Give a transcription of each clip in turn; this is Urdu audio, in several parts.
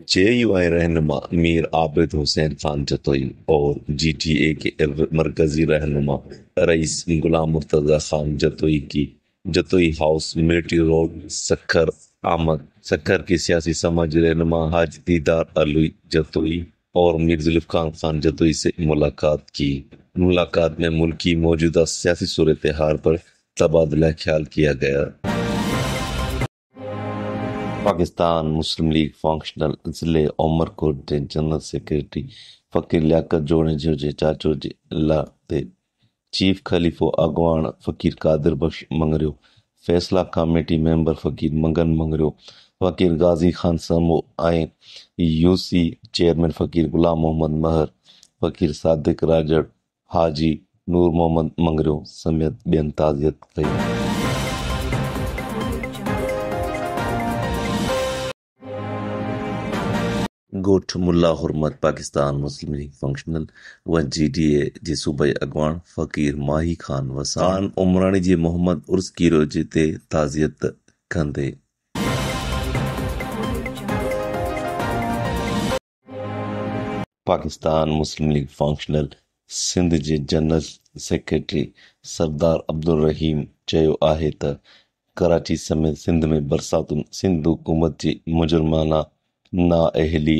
JUI رہنما میر عابد حسین خان جتوئی اور GTA کے مرکزی رہنما رئیس غلام مرتضی خان جتوئی کی Jatoi house military road Sukkur آمد سکھر کی سیاسی سماجی رہنما حاج دیدار علی جتوئی اور میر ذوالفقار خان جتوئی سے ملاقات کی۔ ملاقات میں ملک کی موجودہ سیاسی صورتحال پر تبادلہ خیال کیا گیا۔ پاکستان مسلم لیگ فنکشنل ضلع عمر کوٹ کے جنرل سیکرٹری فقیر لیاقت جوڑے جو چاچو جے اللہ تے چیف خلیف و اگوان فقیر قادر بخش منگریو، فیصلہ کمیٹی ممبر فقیر مگن منگریو، فقیر غازی خان سمو آئیں UC چیئرمین فقیر غلام محمد مہر، فقیر صادق راجڑ، حاجی نور محمد منگریو سمیت بین تعزیت کئی۔ گوٹھ ملا حرمت پاکستان مسلم لیگ فنکشنل و GTA جی صوبائی اگوان فقیر ماہی خان وسان عمرانی جی محمد عرس کیرو جی تے تعزیت کندے۔ پاکستان مسلم لیگ فنکشنل سندھ جے جنرل سیکرٹری سردار عبدالرحیم چیو آہے تا کراچی سمیت سندھ میں برساتن سندھ حکومت جی مجرمانہ نااہلی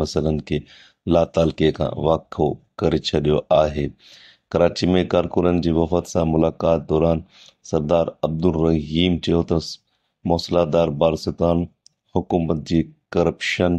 مسئلن کے لا تعلقے کا واقعو کرے چھڈیو آہے۔ کراچی میں کارکنن جی وفد سان ملاقات دوران سردار عبدالرحیم چیو تا موصلہ دار بارستان حکومت جی کرپشن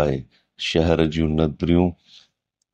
آہے۔ شہر جیوں ندریوں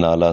نالا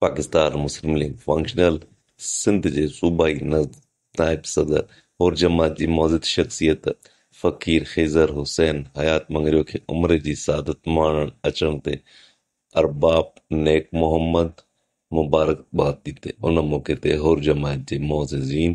پاکستان مسلم لیگ فنکشنل سندھ جے صوبائی نائب صدر اور جماعت جی معزز شخصیت فقیر خضر حسین حیات منگریو کے عمر جی سعادت مانن اچن تے ارباب نیک محمد مبارکباد دیتے۔ ان موقع تے اور جماعت جے معززین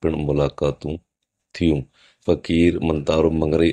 پڻ ملاقاتون تھیوں۔ فقیر منتارو منگری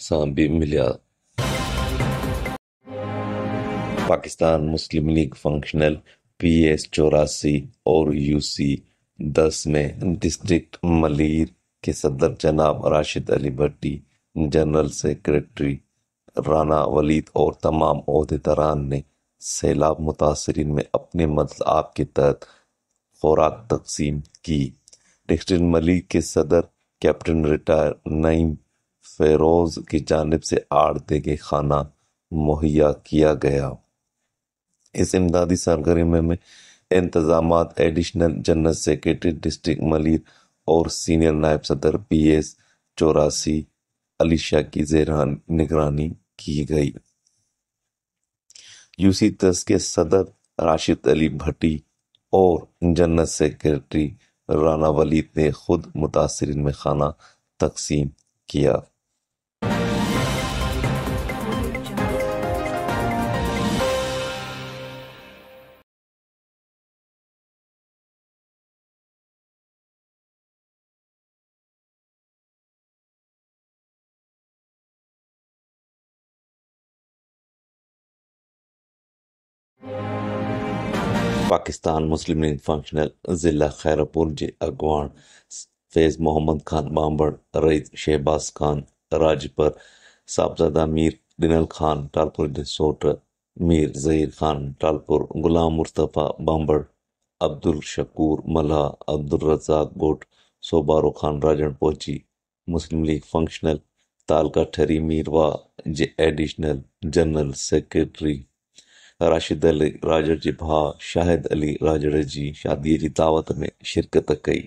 سان بھی ملیا۔ پاکستان مسلم لیگ فنکشنل PS 84 اور UC 10 میں ڈسٹرکٹ ملیر کے صدر جناب راشد علی بھٹی، جنرل سیکرٹری رانا ولید اور تمام عہدیداران نے سیلاب متاثرین میں اپنے مطالب کے تحت خوراک تقسیم کی۔ ڈسٹرکٹ ملیر کے صدر کیپٹن ریٹائر نعیم فیروز کی جانب سے 8 دیگیں کھانا مہیا کیا گیا۔ اس امدادی سرگرمی میں انتظامات additional general secretary district Malir اور سینئر نائب صدر PS 84 علی شاہ کی زیر نگرانی کی گئی۔ UC 10 کے صدر راشد علی بھٹی اور جنرل سیکرٹری رانا ولید نے خود متاثرین میں کھانا تقسیم کیا۔ پاکستان مسلم لیگ فنکشنل ضلع خیرپور جے اگوان فیض محمد خان بامبڑ، رئیس شہباز خان راجپر، صاحبزادہ میر ڈنل خان ٹالپور جے سوٹ، میر ظہیر خان ٹالپور، غلام مصطفیٰ بامبڑ، عبدالشکور ملہ، عبدالرزاق گوٹ، سوبارو خان راجن پوچی۔ مسلم لیگ فنکشنل تعلقہ ٹھری میروا جے ایڈیشنل جنرل سیکرٹری راشد علی راجڑ جی بھا شاہد علی راجڑ جی شادی جی دعوت میں شرکت کئی۔